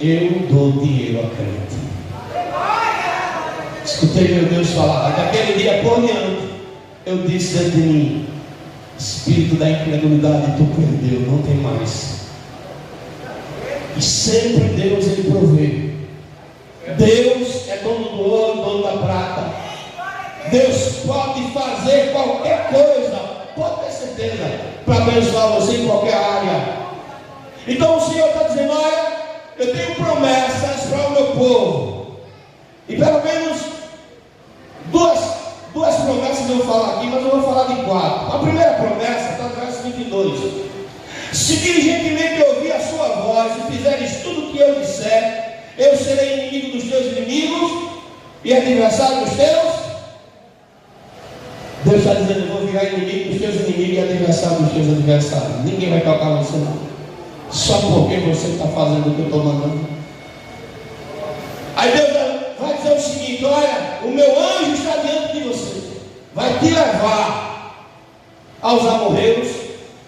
Speaker 1: Eu dou dinheiro a crente. Escutei meu Deus falar. Daquele dia por diante, eu disse dentro de mim: espírito da incredulidade, tu perdeu, não tem mais. E sempre Deus ele provê. Deus é dono do ouro, dono da prata. Deus pode fazer qualquer coisa, pode ter certeza, para abençoar você em qualquer área. Então o Senhor está dizendo: olha, eu tenho promessas para o meu povo. E pelo menos duas promessas eu vou falar aqui, mas eu vou falar de 4. A primeira promessa está no verso 22. Se diligentemente ouvir a sua voz e fizeres tudo o que eu disser, eu serei inimigo dos teus inimigos e adversário dos teus. Deus está dizendo: eu vou virar inimigo dos teus inimigos e adversário dos teus adversários. Ninguém vai tocar você não, só porque você está fazendo o que eu estou mandando. Aí Deus vai dizer o seguinte: olha, o meu anjo está diante de você, vai te levar aos amorreus,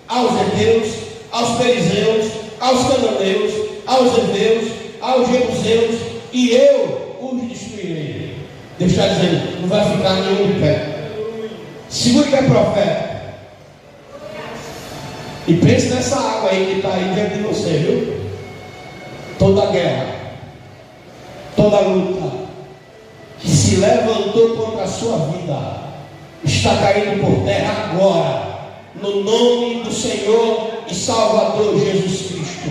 Speaker 1: aos heteus, aos perizeus, aos cananeus, aos heveus, aos jebuseus, e eu os destruirei. Deus está dizendo: não vai ficar nenhum de pé. Segure que é profeta. E pense nessa água aí que está aí dentro de você, viu? Toda guerra, toda luta que se levantou contra a sua vida está caindo por terra agora, no nome do Senhor e Salvador Jesus Cristo.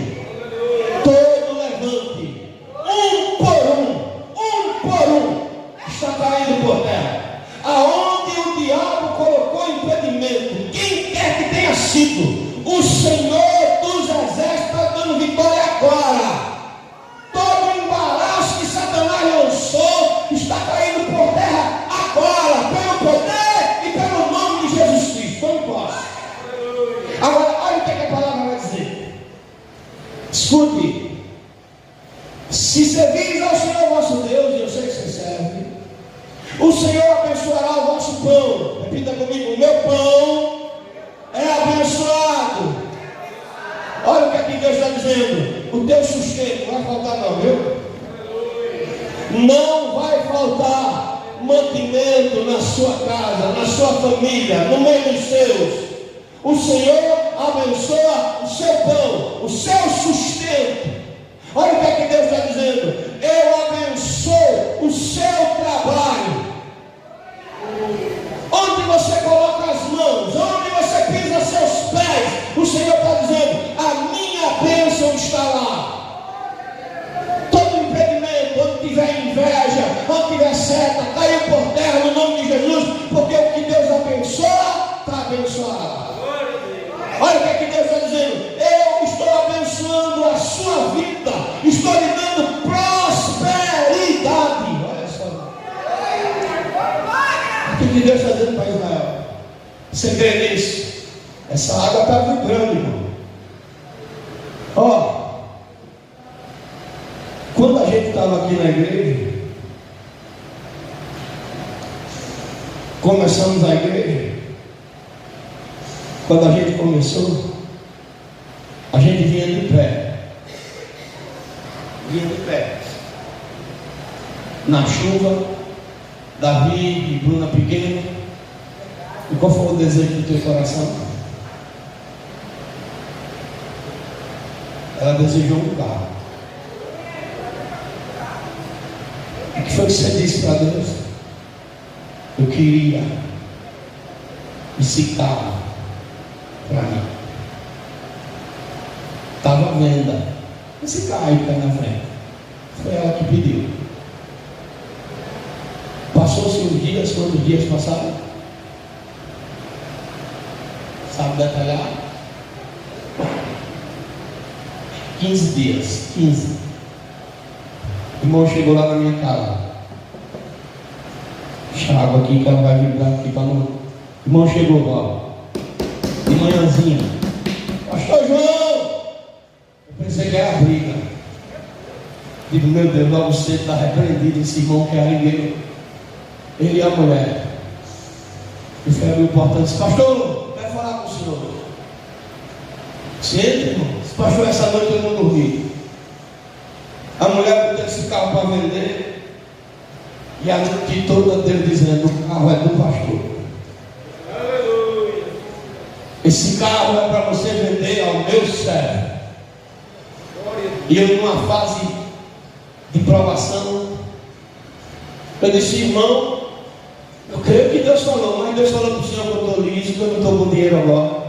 Speaker 1: Todo levante, um por um, está caindo por terra. Aonde o diabo colocou impedimento, quem quer que tenha sido, o Senhor dos exércitos está dando vitória agora. Todo embaraço que Satanás lançou está caindo por terra agora, pelo poder e pelo nome de Jesus Cristo. Tome posse. Agora, olha o que a palavra vai dizer. Escute: se servires ao Senhor vosso Deus, e eu sei que você serve, o Senhor abençoará o vosso pão. Repita comigo: o meu pão é abençoado. Olha o que aqui Deus está dizendo: o teu sustento não vai faltar não, viu? Não vai faltar mantimento na sua casa, na sua família, no meio dos seus. O Senhor abençoa o seu pão, o seu sustento. Olha o que aqui Deus está dizendo: eu abençoo o seu trabalho. Onde você coloca as mãos, onde você pisa seus pés, o Senhor está dizendo: a minha bênção está lá. Todo impedimento, onde tiver inveja, onde tiver seta, caiu por terra no nome de Jesus, porque o que Deus abençoa, está abençoado. Olha o que aqui Deus está dizendo: eu estou abençoando a sua vida, estou lhe dando prosperidade. Olha só o que Deus está dizendo para Israel. Você crê nisso? Essa água está vibrando, irmão. Ó, quando a gente estava aqui na igreja, começamos a igreja. Quando a gente começou, a gente vinha de pé. Vinha de pé. Na chuva, Davi e Bruna pequena. E qual foi o desejo do teu coração? Ela desejou um carro. O que foi que você disse para Deus? Eu queria esse carro para mim. Estava à venda. Esse carro aí que está na frente. Foi ela que pediu. Passou-se uns dias, quantos dias passaram? Sabe detalhar? 15 dias. 15. O irmão chegou lá na minha casa. Deixa a água aqui que ela vai vibrar aqui para não. O irmão chegou, ó. De manhãzinha. Pastor João! Eu pensei que era briga. Digo, meu Deus, logo você está repreendido, esse irmão que é aringueiro. Ele e a mulher. E foi abrir o portão e disse, pastor, quero falar com o senhor. Senta, irmão. Disse, pastor, essa noite eu não dormi. A mulher botou esse carro para vender. E a noite toda dele dizendo, o carro é do pastor. Aleluia. Esse carro é para você vender ao meu servo. E eu numa fase de provação, eu disse, irmão, eu creio que Deus falou, mas Deus falou para o senhor que eu estou liso, que eu não estou com dinheiro agora.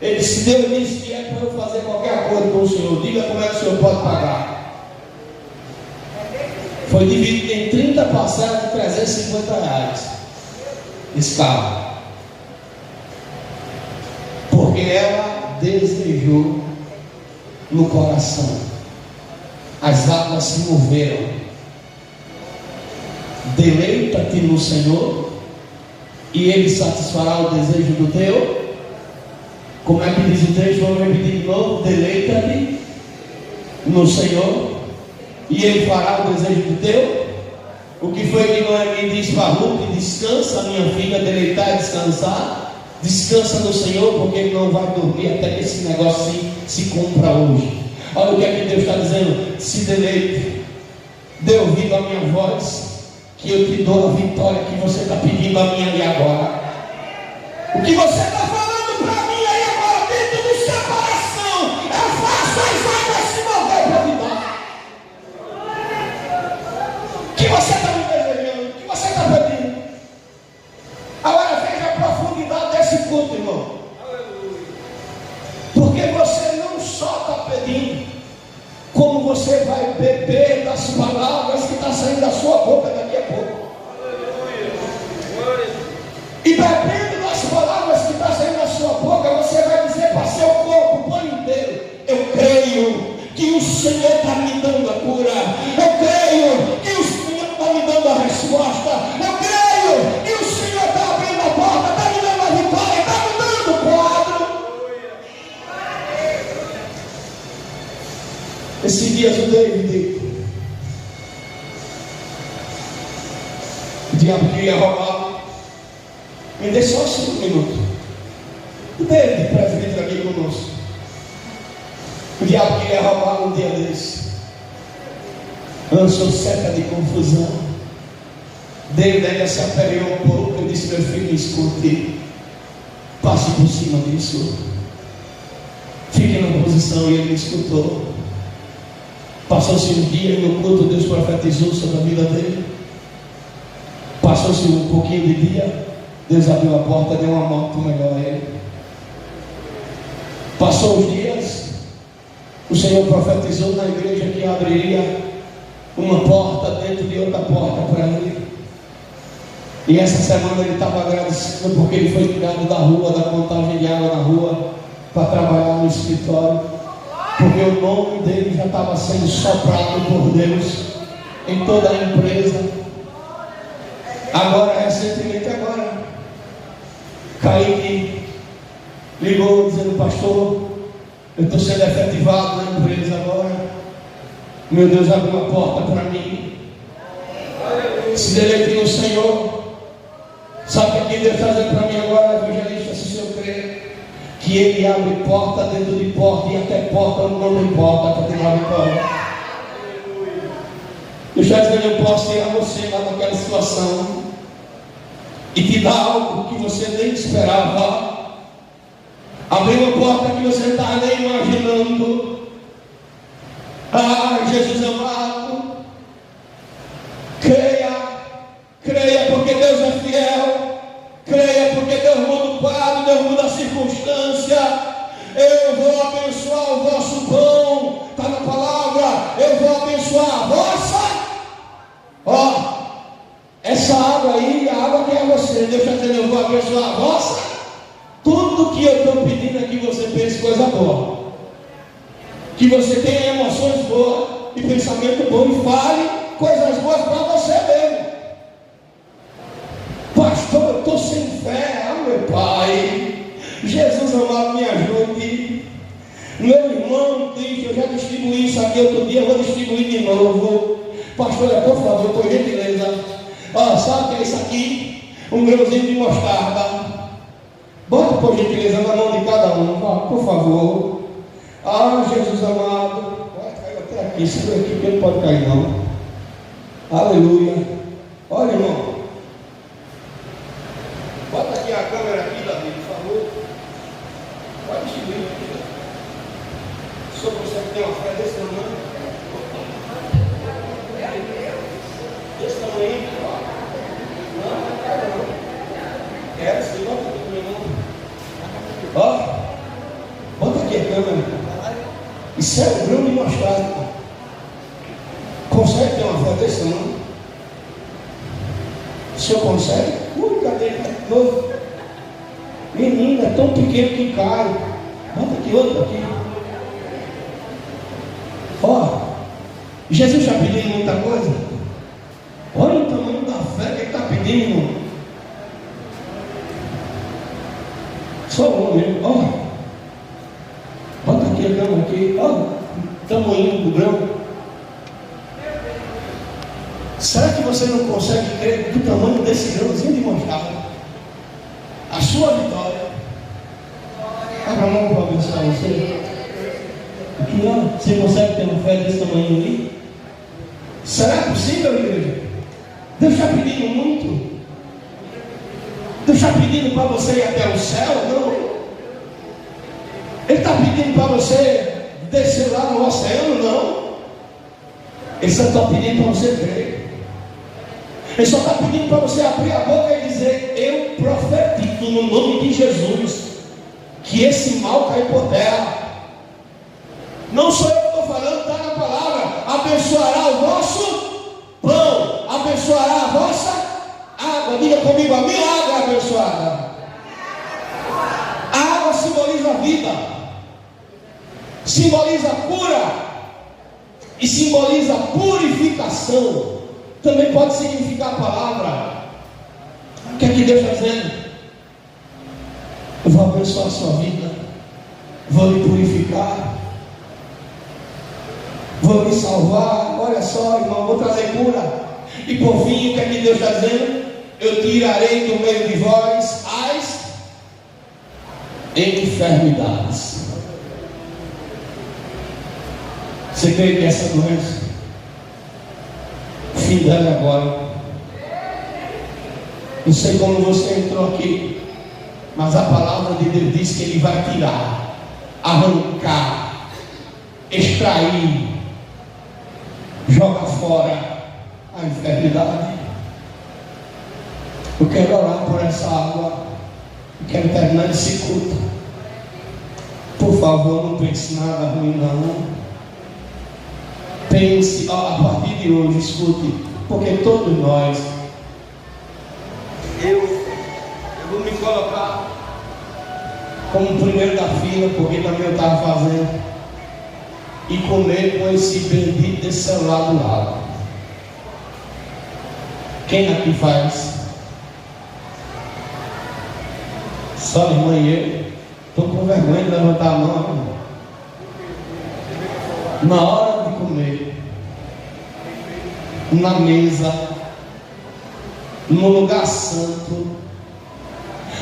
Speaker 1: Ele disse, Deus disse que é para eu fazer qualquer acordo com o senhor, diga como é que o senhor pode pagar. Foi dividido em 30 parcelas de R$350 esse carro, porque ela desejou no coração. As águas se moveram. Deleita-te no Senhor e Ele satisfará o desejo do teu. Como é que diz o texto? Vamos repetir de novo. Deleita-te no Senhor e Ele fará o desejo do teu. O que foi que Noemi disse para Ruth? Descansa, minha filha, deleitar e descansar. Descansa no Senhor, porque Ele não vai dormir até que esse negócio se cumpra hoje. Olha o que é que Deus está dizendo. Se deleite, dê ouvido à minha voz, que eu te dou a vitória que você está pedindo a mim ali agora. O que você está falando para mim aí agora, dentro do seu coração, eu faço as águas se mover para me dar. O que você está me desejando? O que você está pedindo? Agora veja a profundidade desse culto, irmão. Porque você não só está pedindo, como você vai beber das palavras que está saindo da sua boca daqui a pouco. E bebendo das palavras que está saindo da sua boca, você vai dizer para seu corpo, o ano inteiro, eu creio que o Senhor está me dando a cura. Eu creio que o Senhor está me dando a resposta. Eu creio que o Senhor está abrindo a porta, está me dando a vitória, está me dando o quadro. Esses dias o David, o diabo queria roubar. Me dê só 5 minutos. O David, presbítero aqui conosco. O diabo queria roubar um dia desse. Lançou seta de confusão. David ainda se apelhou um pouco. Eu disse, meu filho, escute. Passe por cima disso. Fique na posição. E ele me escutou. Passou-se um dia e no culto Deus profetizou sobre a vida dele. Passou-se um pouquinho de dia, Deus abriu a porta, deu uma moto melhor a ele. Passou os dias, o Senhor profetizou na igreja que abriria uma porta dentro de outra porta para ele. E essa semana ele estava agradecido porque ele foi tirado da rua, da contagem de água na rua, para trabalhar no escritório. Porque o nome dele já estava sendo soprado por Deus em toda a empresa. Agora, recentemente, Kaique ligou dizendo, pastor, eu estou sendo efetivado na empresa agora. Meu Deus abriu a porta para mim. Se deleite no Senhor. Sabe o que Deus está dizendo para mim agora, evangelista, se o senhor crer? Que Ele abre porta dentro de porta e até porta não tem porta para ter uma vitória. Deus está dizendo: eu posso tirar você lá daquela situação e te dar algo que você nem esperava. Abrir uma porta que você não está nem imaginando. Ah, Jesus amado, creia porque Deus é fiel, creia porque Deus muda o quadro, Deus muda a circunstância. Eu vou abençoar o vosso pão, está na palavra, eu vou abençoar a vossa. Ó, essa água aí, a água que é você, Deus está dizendo: eu vou abençoar a vossa. Tudo que eu estou pedindo é que você pense coisa boa, que você tenha emoções boas e pensamento bom, e fale coisas boas para você mesmo. Pastor, eu estou sem fé. Ah, meu Pai, Jesus amado, me ajude. Meu irmão Cristo, eu já distribuí isso aqui outro dia, eu vou distribuir de novo. Pastor, por favor, por gentileza. Ó, sabe o que é isso aqui? Um grãozinho de mostarda. Bota por gentileza na mão de cada um, por favor. Ah, Jesus amado, vai cair até aqui, segura aqui, porque não pode cair não. Aleluia. Olha, irmão, bota aqui a câmera aqui, Davi, por favor. Pode distribuir aqui. O senhor consegue ter uma fé desse tamanho? Desse tamanho? Não cai não. Quero, se bota aqui com minha mão. Ó, bota aqui a câmera. Isso é um grão de mostarda. Consegue ter uma fé desse tamanho? O senhor consegue? Cadê ele? Novo. Menina, é tão pequeno que cai. Bota aqui outro aqui. Ó, Jesus está pedindo muita coisa. Olha o tamanho da fé que ele está pedindo, irmão. Só um mesmo, ó. Bota aqui a grama aqui, ó. O tamanho do grão. Será que você não consegue crer do tamanho desse grãozinho de mostarda? A sua vitória. Abra a mão para abençoar você. Aqui, ó. Você consegue ter uma fé desse tamanho aí? Será possível, igreja? Deus está pedindo muito. Deus está pedindo para você ir até o céu? Não. Ele está pedindo para você descer lá no oceano? Não. Ele só está pedindo para você crer. Ele só está pedindo para você abrir a boca e dizer: eu profetizo no nome de Jesus que esse mal cai por terra. Não sou eu que estou falando, está na palavra. Abençoará o vosso pão, abençoará a vossa água. Diga comigo: a minha água é abençoada. A água simboliza a vida, simboliza a cura e simboliza a purificação. Também pode significar a palavra. O que é que Deus está dizendo? Eu vou abençoar a sua vida, vou lhe purificar, vou lhe salvar. Olha só, irmão, vou trazer cura. E por fim, o que é que Deus está dizendo? Eu tirarei do meio de vós as enfermidades. Você crê que essa doença, o fim dela é agora? Não sei como você entrou aqui, mas a palavra de Deus diz que Ele vai tirar, arrancar, extrair, jogar fora a enfermidade. Eu quero orar por essa água. Eu quero terminar esse culto. Por favor, não pense nada ruim não. Pense, a partir de hoje, escute, porque todos nós, eu vou me colocar como primeiro da fila, porque também eu estava fazendo, e comer com esse bendito desse celular do lado. Quem aqui faz? Só a irmã e eu. Estou com vergonha de levantar a mão. Na hora de comer, na mesa, no lugar santo,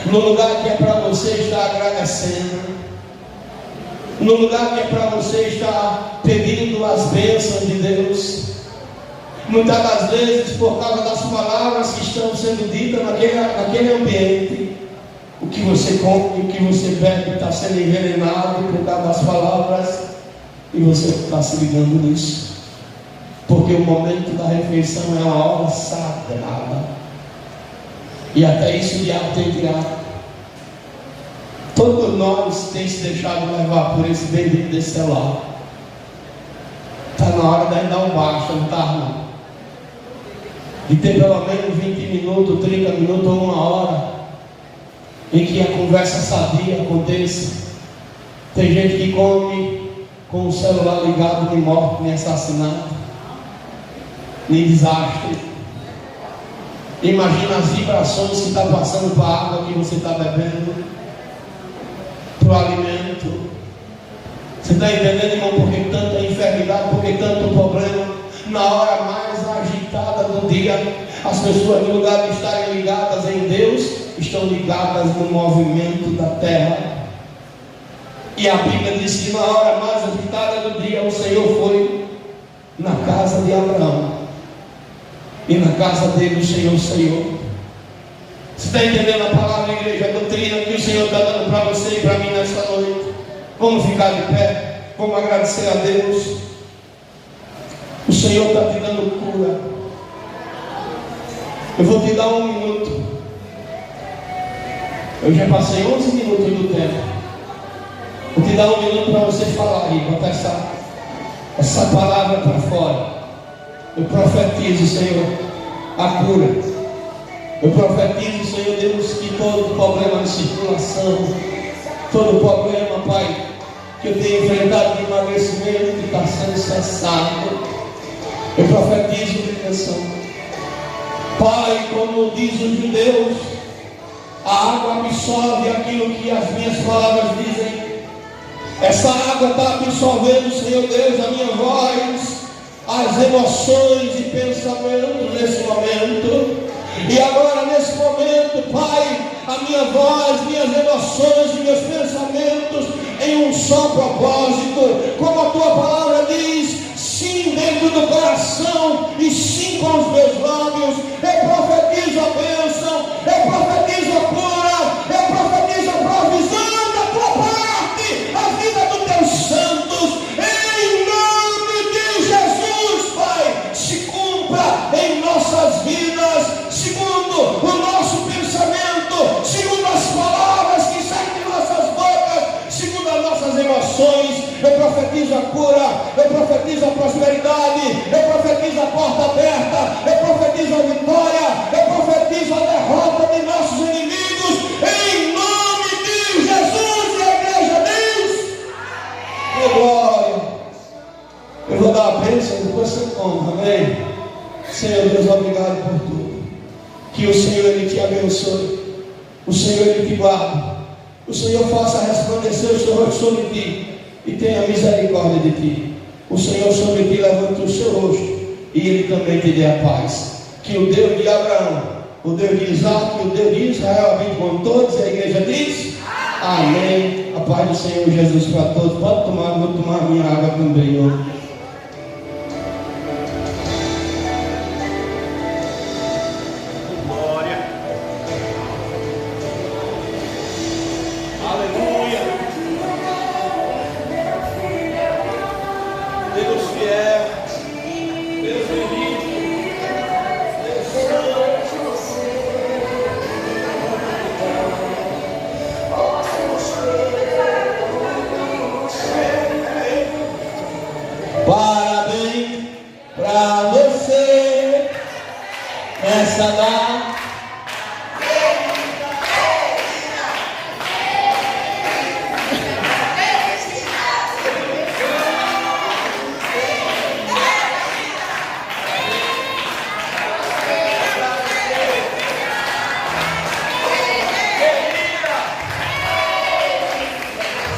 Speaker 1: no lugar que é para você estar agradecendo, no lugar que é para você estar pedindo as bênçãos de Deus, Muitas das vezes, por causa das palavras que estão sendo ditas naquele ambiente, o que você come, o que você bebe está sendo envenenado por causa das palavras, e você está se ligando nisso, porque o momento da refeição é uma hora sagrada, e até isso o diabo tem tirado. Todos nós temos se deixado levar por esse bendito desse celular. Está na hora de dar um baixo, não está, não? De ter pelo menos 20 minutos, 30 minutos ou uma hora em que a conversa sadia aconteça. Tem gente que come com o celular ligado, nem morte, nem assassinato, nem desastre. Imagina as vibrações que está passando para a água que você está bebendo, para o alimento. Você está entendendo, irmão, por que tanta enfermidade, por que tanto problema? Na hora mais agitada do dia, as pessoas, no lugar de estarem ligadas em Deus, estão ligadas no movimento da terra. E a Bíblia diz que na hora mais agitada do dia, o Senhor foi na casa de Abraão, e na casa dele o Senhor ceiou. Você está entendendo a palavra, igreja, a doutrina que o Senhor está dando para você e para mim nesta noite? Vamos ficar de pé, vamos agradecer a Deus. O Senhor está te dando cura. Eu vou te dar 1 minuto. Eu já passei 11 minutos do tempo. Vou te dar 1 minuto para você falar aí, botar essa palavra para fora. Eu profetizo, Senhor, a cura. Eu profetizo, Senhor Deus, que todo problema de circulação, todo problema, Pai, que eu tenho enfrentado de emagrecimento, que está sendo cessado. Eu profetizo direção. Pai, como diz os judeus, a água absorve aquilo que as minhas palavras dizem. Essa água está absorvendo, Senhor Deus, a minha voz, as emoções e pensamentos nesse momento. E agora, nesse momento, Pai, a minha voz, minhas emoções e meus pensamentos em um só propósito, como a tua palavra diz, sim dentro do coração e sim com os meus lábios. Eu profetizo a bênção, eu profetizo a cura, eu profetizo a provisão da tua parte, a vida dos teus santos, em nome de Jesus, Pai. Se cumpra em nossas vidas, segundo o nosso pensamento, segundo as palavras que saem de nossas bocas, segundo as nossas emoções. Eu profetizo a cura, eu profetizo a prosperidade, eu profetizo a porta aberta, eu profetizo a vitória, eu profetizo a derrota de nossos inimigos, em nome de Jesus. E a igreja diz: oh, glória. Eu vou dar a bênção, depois você conta, amém? Senhor Deus, obrigado por tudo. Que o Senhor, Ele te abençoe, o Senhor, Ele te guarde, o Senhor faça resplandecer o seu rosto sobre ti e tenha misericórdia de ti. O Senhor sobre ti levante o seu rosto e Ele também te dê a paz. Que o Deus de Abraão, o Deus de Isaac e o Deus de Israel habite com todos. E a igreja diz: amém. A paz do Senhor Jesus para todos. Pode tomar, vou tomar minha água também hoje. Parabéns pra você nessa data.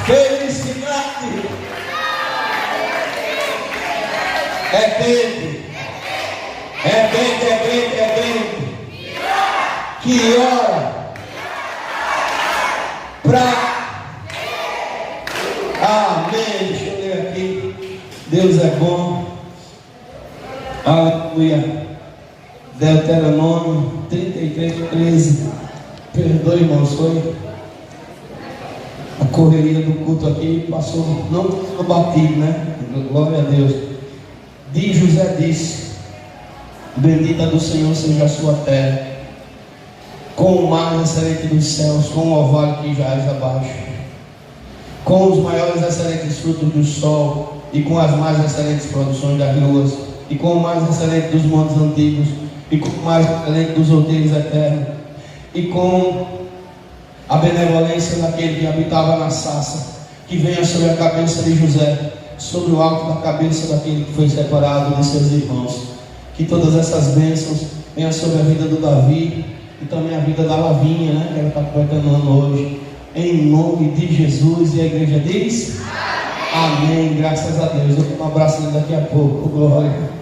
Speaker 1: Felicidade. É dentro. É dentro, é dentro, é dentro. Que hora? Pra. Amém. Deixa eu ler aqui. Deus é bom. Aleluia. aleluia. Deuteronômio 33:13. Perdoe, irmãos, foi a correria do culto aqui, passou, não batido, né? Glória a Deus. José disse: bendita do Senhor seja a sua terra, com o mar excelente dos céus, com o orvalho que jaz abaixo, com os maiores excelentes frutos do sol, e com as mais excelentes produções das luas, e com o mais excelente dos montes antigos, e com o mais excelente dos outeiros eternos, e com a benevolência daquele que habitava na sarça, que venha sobre a cabeça de José, sobre o alto da cabeça daquele que foi separado de seus irmãos. Que todas essas bênçãos venham sobre a vida do Davi e também a vida da Lavinha, né, que ela está completando hoje, em nome de Jesus. E a igreja diz amém, graças a Deus. Eu vou um abraço daqui a pouco, glória.